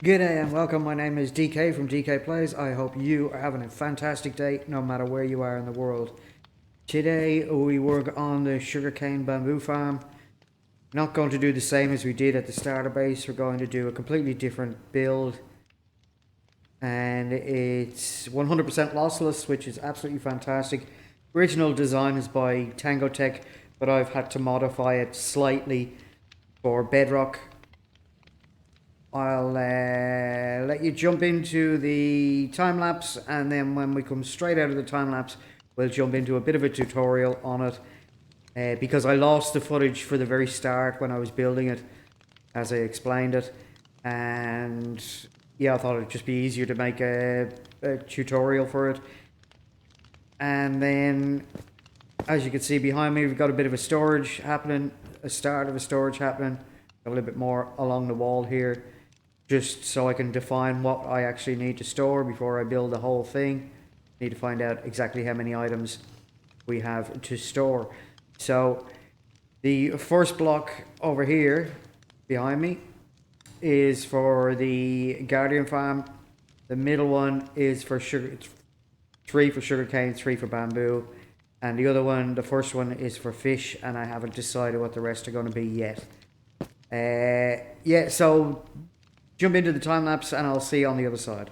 G'day and welcome, my name is DK from DK Plays. I hope you are having a fantastic day no matter where you are in the world. Today we work on the sugarcane bamboo farm. Not going to do the same as we did at the starter base, we're going to do a completely different build. And it's 100% lossless, which is absolutely fantastic. Original design is by Tango, but I've had to modify it slightly for bedrock. I'll let you jump into the time lapse, and then when we come straight out of the time lapse, we'll jump into a bit of a tutorial on it. Because I lost the footage for the very start when I was building it, as I explained it, and yeah, I thought it'd just be easier to make a tutorial for it. And then, as you can see behind me, we've got a bit of a storage happening, a start of a storage happening. Got a little bit more along the wall here, just so I can define what I actually need to store before I build the whole thing. Need to find out exactly how many items we have to store. So the first block over here behind me is for the Guardian farm. The middle one is for sugar, 3 for sugarcane, 3 for bamboo, and the other one, the first one, is for fish, and I haven't decided what the rest are going to be yet. Yeah, so jump into the time lapse and I'll see you on the other side.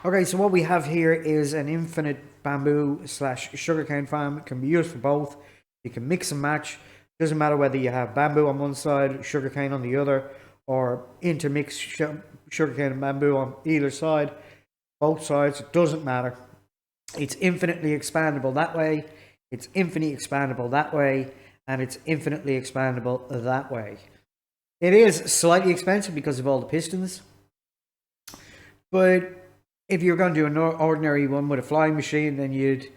Okay, so what we have here is an infinite bamboo slash sugarcane farm. It can be used for both. You can mix and match. Doesn't matter whether you have bamboo on one side, sugarcane on the other, or intermix sugarcane and bamboo on either side. Both sides, it doesn't matter. It's infinitely expandable that way. It's infinitely expandable that way, and it's infinitely expandable that way. It is slightly expensive because of all the pistons, but if you're going to do an ordinary one with a flying machine, then you'd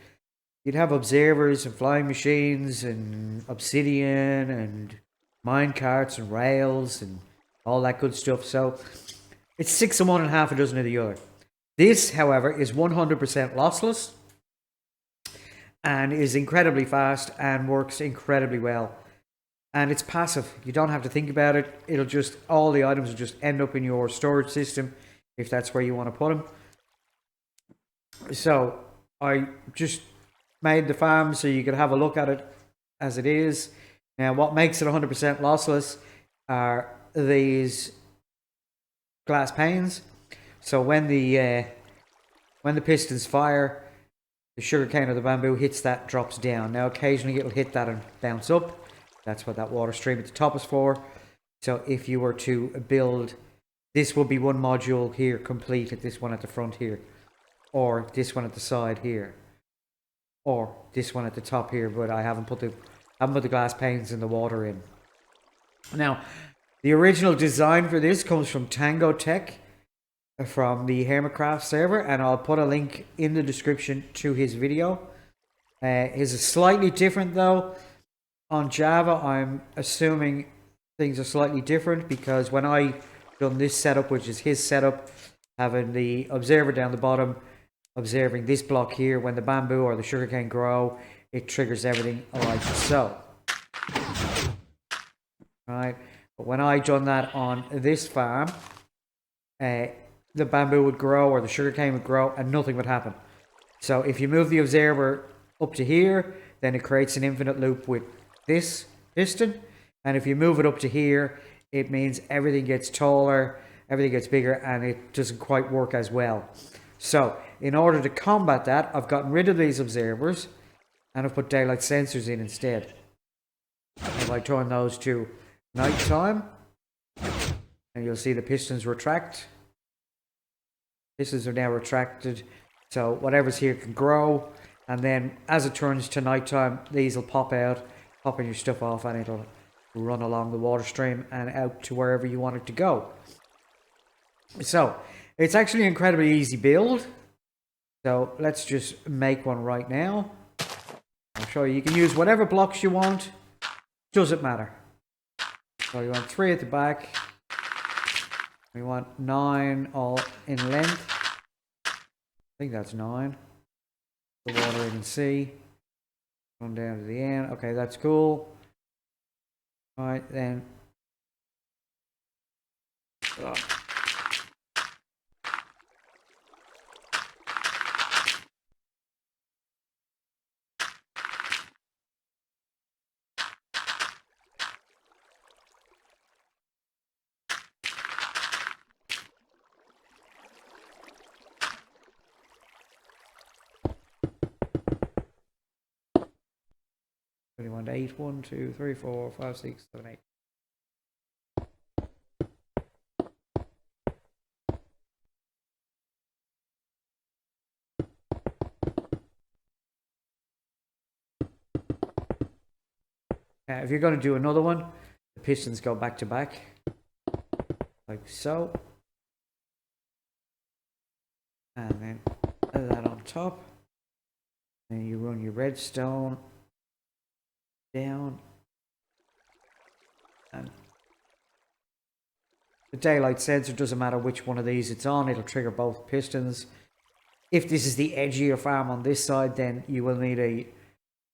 have observers and flying machines and obsidian and mine carts and rails and all that good stuff. So it's 6 of one and half a dozen of the other. This, however, is 100% lossless and is incredibly fast and works incredibly well. And it's passive. You don't have to think about it. It'll just, all the items will just end up in your storage system if that's where you want to put them. So I just made the farm so you could have a look at it as it is. Now, what makes it 100% lossless are these glass panes. So when the pistons fire, the sugarcane or the bamboo hits that, drops down. Now, occasionally it'll hit that and bounce up. That's what that water stream at the top is for. So if you were to build this will be one module here complete at this one at the front here, or this one at the side here, or this one at the top here, but I haven't put the glass panes in the water in. Now, the original design for this comes from Tango Tech, from the Hermitcraft server, and I'll put a link in the description to his video. His is slightly different though. On Java, I'm assuming things are slightly different, because when I done this setup, which is his setup, having the observer down the bottom, observing this block here, when the bamboo or the sugarcane grow, it triggers everything like so. Right, but when I done that on this farm, the bamboo would grow or the sugarcane would grow and nothing would happen. So if you move the observer up to here, then it creates an infinite loop with this piston. And if you move it up to here, it means everything gets taller, everything gets bigger, and it doesn't quite work as well. So in order to combat that, I've gotten rid of these observers and I've put daylight sensors in instead. If I turn those to nighttime, and you'll see the pistons retract. Pistons are now retracted, so whatever's here can grow, and then as it turns to nighttime, these will pop out, popping your stuff off, and it'll run along the water stream and out to wherever you want it to go. So it's actually an incredibly easy build. So let's just make one right now. I'll show you. You can use whatever blocks you want. Doesn't matter. So you want 3 at the back. We want 9 all in length. I think that's 9. The water you can see. Run down to the end. Okay, that's cool. Alright, then. Oh. You want 8, 1, 2, 3, 4, 5, 6, 7, 8. If you're going to do another one, the pistons go back to back, like so. And then that on top. Then you run your redstone down, and the daylight sensor, doesn't matter which one of these it's on, it'll trigger both pistons. If this is the edge of your farm on this side, then you will need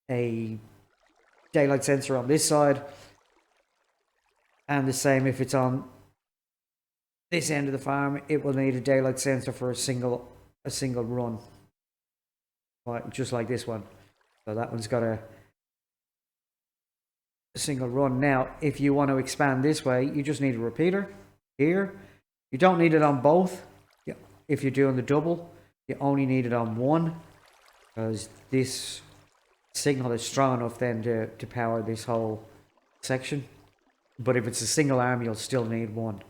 a daylight sensor on this side, and the same if it's on this end of the farm, it will need a daylight sensor for a single run, just like this one. So that one's got a single run. Now if you want to expand this way, you just need a repeater here. You don't need it on both. If you're doing the double, you only need it on one, because this signal is strong enough then to power this whole section. But if it's a single arm, you'll still need one.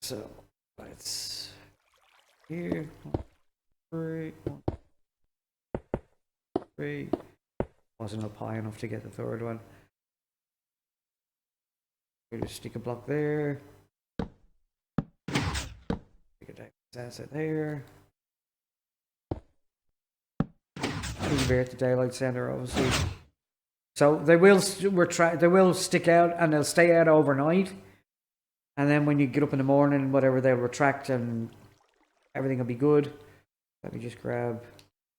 So let's here 1, 3. Wasn't up high enough to get the third one. We just stick a block there. Stick a asset there. Invert the daylight center, obviously. So they will they will stick out, and they'll stay out overnight. And then when you get up in the morning, whatever, they'll retract and everything will be good. Let me just grab,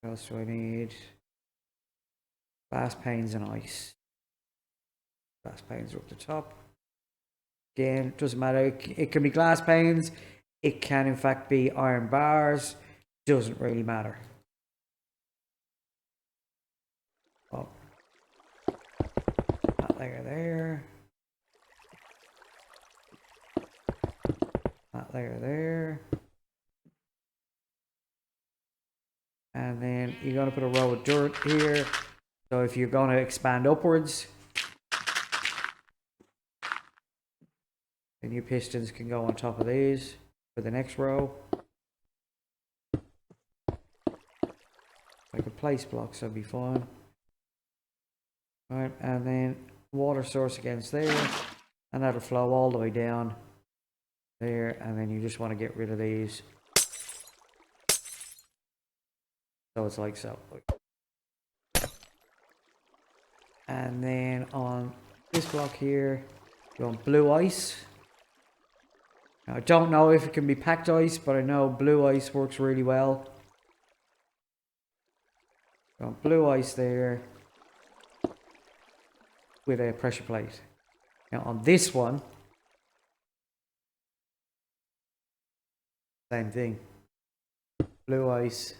what else do I need? Glass panes and ice. Glass panes are up the top. Again, doesn't matter. It can be glass panes. It can in fact be iron bars. Doesn't really matter. Oh. That layer there. That layer there. And then you're going to put a row of dirt here. So if you're going to expand upwards, The new pistons can go on top of these for the next row. I could place blocks, that'd be fine. Right, and then water source against there, and that'll flow all the way down there, and then you just want to get rid of these. So it's like so. And then on this block here, you want blue ice. Now, I don't know if it can be packed ice, but I know blue ice works really well. You want blue ice there with a pressure plate. Now on this one, same thing. Blue ice,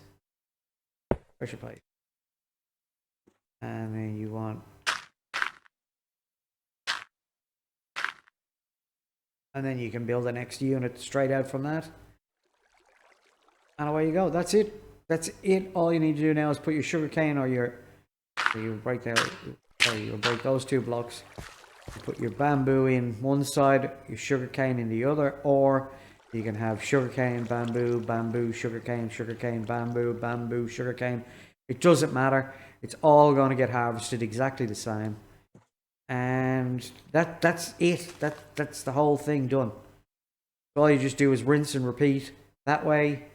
pressure plate. And then you want, and then you can build the next unit straight out from that. And away you go. That's it. That's it. All you need to do now is put your sugarcane or your, you break that, or you'll break those two blocks. You put your bamboo in one side, your sugarcane in the other, or you can have sugarcane, bamboo, bamboo, sugarcane, sugarcane, bamboo, bamboo, sugarcane. It doesn't matter. It's all going to get harvested exactly the same. And that's it. That's the whole thing done. All you just do is rinse and repeat that way,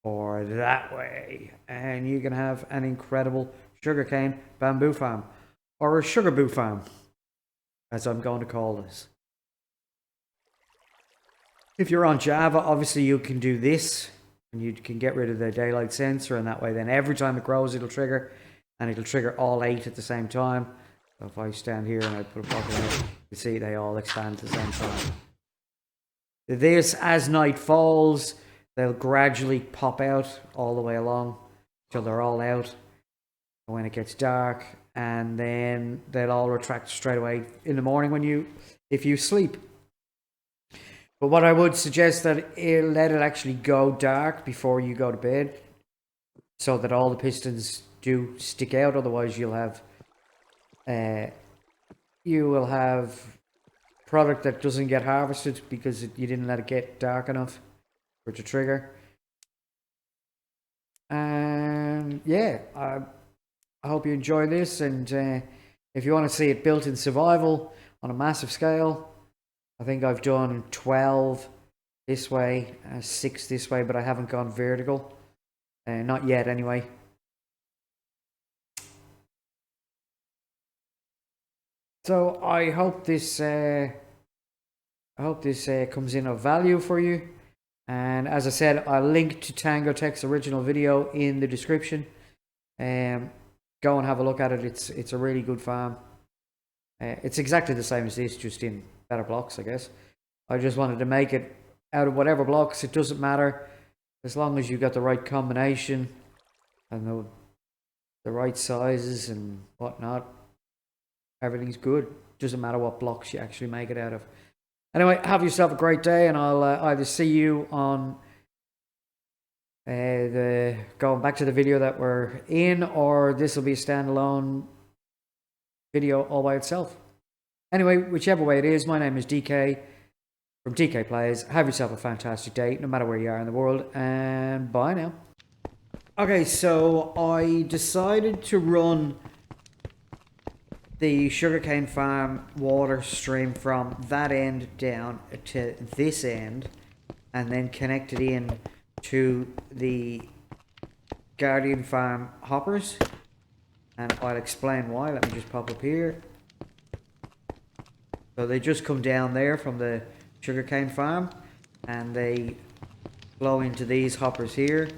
or that way. And you can have an incredible sugarcane bamboo farm. Or a Sugaboo farm, as I'm going to call this. If you're on Java, obviously you can do this. And you can get rid of the daylight sensor, and that way then every time it grows it'll trigger. And it'll trigger all 8 at the same time. So if I stand here and I put a block in it, you see they all expand at the same time. This, as night falls, they'll gradually pop out all the way along till they're all out. And when it gets dark, and then they'll all retract straight away in the morning if you sleep. But what I would suggest that let it actually go dark before you go to bed, so that all the pistons do stick out. Otherwise, you will have product that doesn't get harvested because you didn't let it get dark enough for it to trigger. And yeah, I hope you enjoy this. And if you want to see it built in survival on a massive scale, I think I've done 12 this way, 6 this way, but I haven't gone vertical. Not yet, anyway. So I hope this comes in of value for you. And as I said, I'll link to Tango Tech's original video in the description. Go and have a look at it. It's a really good farm. It's exactly the same as this, just in better blocks, I guess. I just wanted to make it out of whatever blocks. It doesn't matter, as long as you got the right combination and the right sizes and whatnot. Everything's good. Doesn't matter what blocks you actually make it out of. Anyway, have yourself a great day, and I'll either see you on going back to the video that we're in, or this will be a standalone video all by itself. Anyway, whichever way it is, my name is DK from DK Plays. Have yourself a fantastic day, no matter where you are in the world, and bye now. Okay, so I decided to run the sugarcane farm water stream from that end down to this end, and then connect it in to the Guardian Farm hoppers. And I'll explain why. Let me just pop up here. So they just come down there from the sugarcane farm, and they flow into these hoppers here,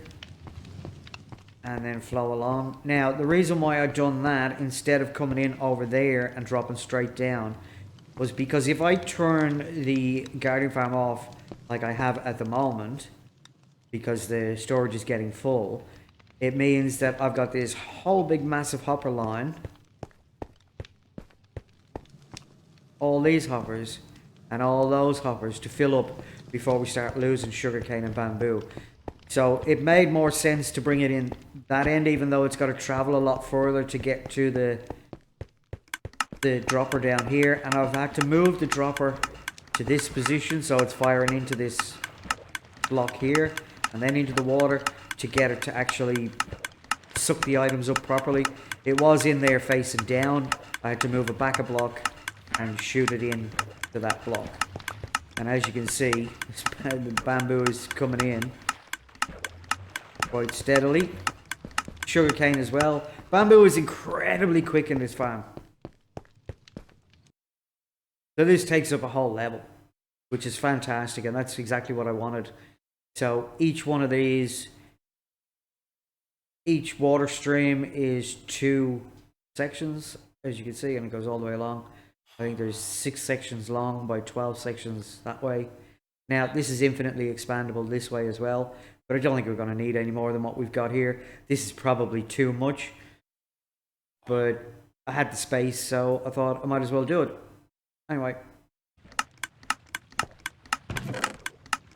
and then flow along. Now, the reason why I've done that instead of coming in over there and dropping straight down was because if I turn the Guardian Farm off like I have at the moment, because the storage is getting full, it means that I've got this whole big massive hopper line, all these hoppers and all those hoppers to fill up before we start losing sugarcane and bamboo. So it made more sense to bring it in that end, even though it's got to travel a lot further to get to the dropper down here, and I've had to move the dropper to this position so it's firing into this block here and then into the water to get it to actually suck the items up properly. It was in there facing down. I had to move it back a block and shoot it in to that block. And as you can see, the bamboo is coming in quite steadily. Sugarcane as well. Bamboo is incredibly quick in this farm. So this takes up a whole level, which is fantastic, and that's exactly what I wanted. So each one of these, each water stream is 2 sections, as you can see, and it goes all the way along. I think there's 6 sections long by 12 sections that way. Now, this is infinitely expandable this way as well, but I don't think we're going to need any more than what we've got here. This is probably too much, but I had the space, so I thought I might as well do it. Anyway.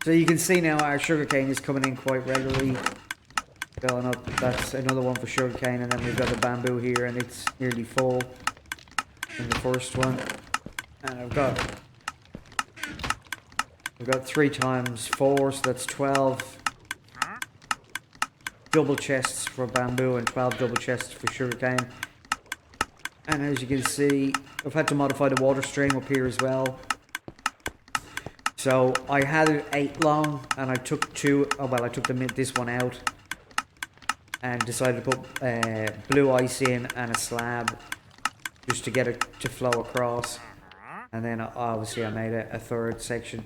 So you can see now our sugarcane is coming in quite regularly. Going up, that's another one for sugarcane, and then we've got the bamboo here, and it's nearly full in the first one. And I've got 3 times 4, so that's 12 double chests for bamboo and 12 double chests for sugarcane. And as you can see, I've had to modify the water stream up here as well. So I had it 8 long, and I took 2. Oh well, I took this one out and decided to put blue ice in and a slab just to get it to flow across. And then obviously I made a 3rd section,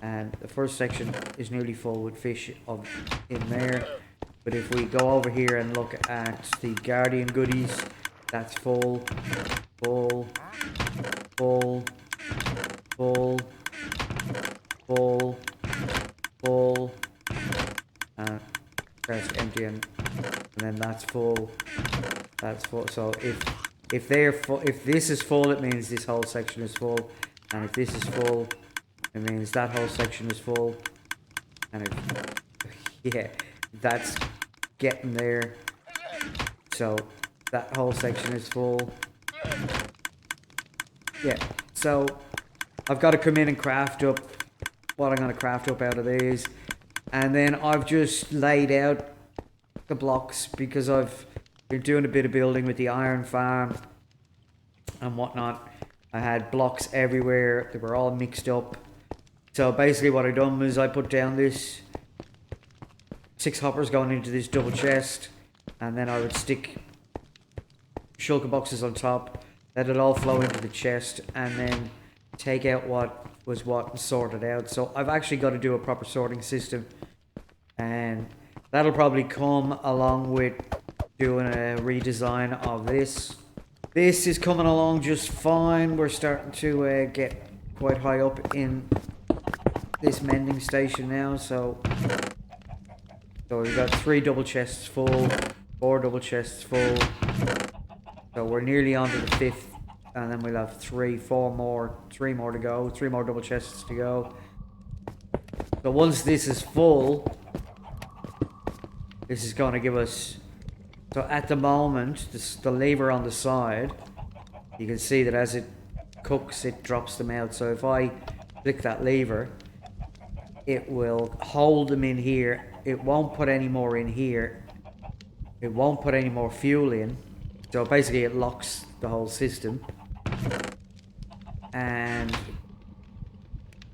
and the first section is nearly full with fish in there. But if we go over here and look at the Guardian goodies, that's full, full, full, full, full, full, and that's empty, and then that's full, that's full. So if they're full, if this is full, it means this whole section is full, and if this is full, it means that whole section is full, and yeah, that's getting there. So that whole section is full. Yeah, so I've got to come in and craft up what I'm going to craft up out of these, and then I've just laid out the blocks because I've been doing a bit of building with the iron farm and whatnot. I had blocks everywhere, they were all mixed up. So basically what I done was I put down this 6 hoppers going into this double chest, and then I would stick shulker boxes on top, let it all flow into the chest, and then take out what was what and sort it out. So I've actually got to do a proper sorting system, and that'll probably come along with doing a redesign of this. This is coming along just fine. We're starting to get quite high up in this mending station now. So we've got 3 double chests full, 4 double chests full. So we're nearly on to the 5th, and then we'll have 3 more to go, 3 more double chests to go. So once this is full, this is going to give us, so at the moment, the lever on the side, you can see that as it cooks, it drops them out. So if I click that lever, it will hold them in here. It won't put any more in here. It won't put any more fuel in. So basically it locks the whole system. And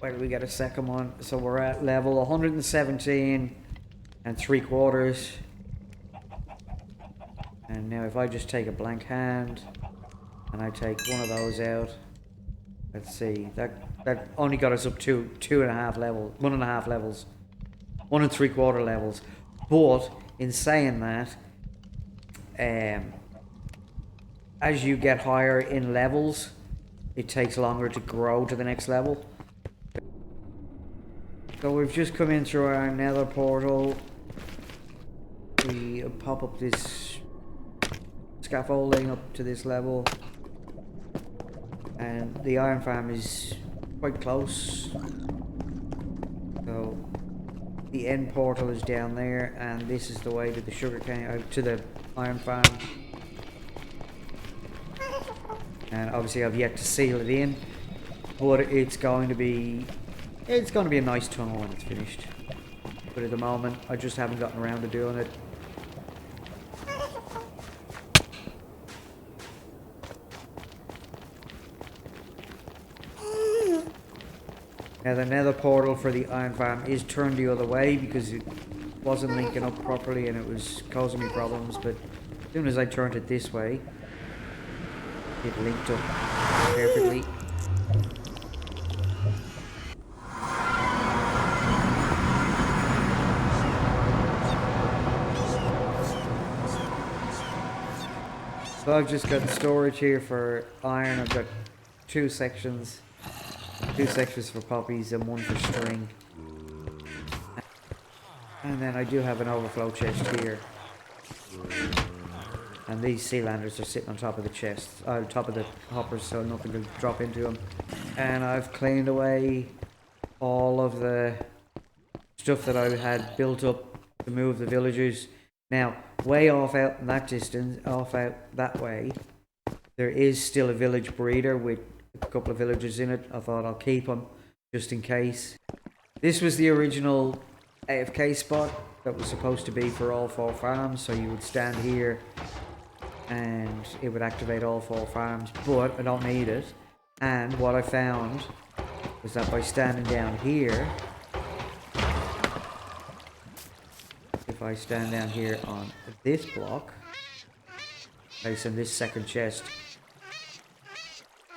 where do we get a second one? So we're at level 117 3/4. And now if I just take a blank hand and I take one of those out, let's see, that only got us up to 2.5 levels, 1.5 levels, 1 3/4 levels. But in saying that, as you get higher in levels, it takes longer to grow to the next level. So we've just come in through our nether portal. We pop up this scaffolding up to this level, and the iron farm is quite close. So the end portal is down there, and this is the way to the sugarcane, to the iron farm. And obviously I've yet to seal it in, but it's going to be a nice tunnel when it's finished. But at the moment I just haven't gotten around to doing it. Now the nether portal for the iron farm is turned the other way because it wasn't linking up properly and it was causing me problems, but as soon as I turned it this way, it linked up perfectly. So I've just got storage here for iron. I've got two sections for poppies and one for string. And then I do have an overflow chest here. And these sea landers are sitting on top of the chest, top of the hoppers, so nothing will drop into them. And I've cleaned away all of the stuff that I had built up to move the villagers. Now, way off out in that distance, off out that way, there is still a village breeder with a couple of villagers in it. I thought I'll keep them just in case. This was the original AFK spot that was supposed to be for all 4 farms, so you would stand here and it would activate all 4 farms, but I don't need it. And what I found was that by standing down here, if I stand down here on this block, facing this second chest,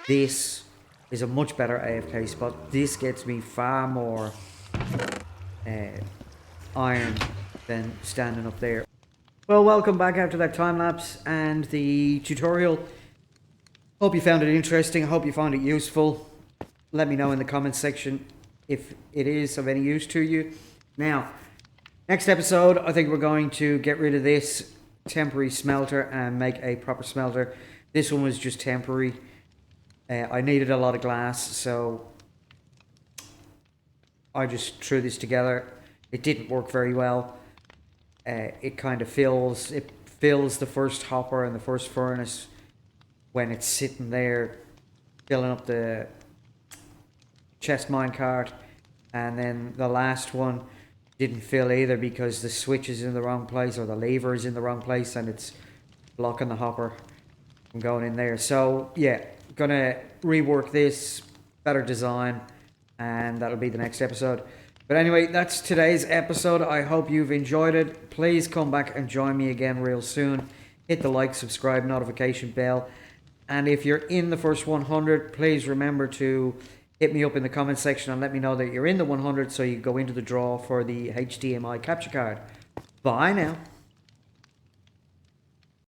this is a much better AFK spot. This gets me far more iron than standing up there. Well, welcome back after that time lapse and the tutorial. Hope you found it interesting. I hope you found it useful. Let me know in the comments section if it is of any use to you. Now, next episode, I think we're going to get rid of this temporary smelter and make a proper smelter. This one was just temporary. I needed a lot of glass, so I just threw this together. It didn't work very well. It kind of fills the first hopper and the first furnace when it's sitting there filling up the chest minecart, and then the last one didn't fill either because the switch is in the wrong place or the lever is in the wrong place and it's blocking the hopper from going in there. So yeah, gonna rework this, better design, and that'll be the next episode. But anyway, that's today's episode. I hope you've enjoyed it. Please come back and join me again real soon. Hit the like, subscribe, notification bell. And if you're in the first 100, please remember to hit me up in the comment section and let me know that you're in the 100 so you go into the draw for the HDMI capture card. Bye now.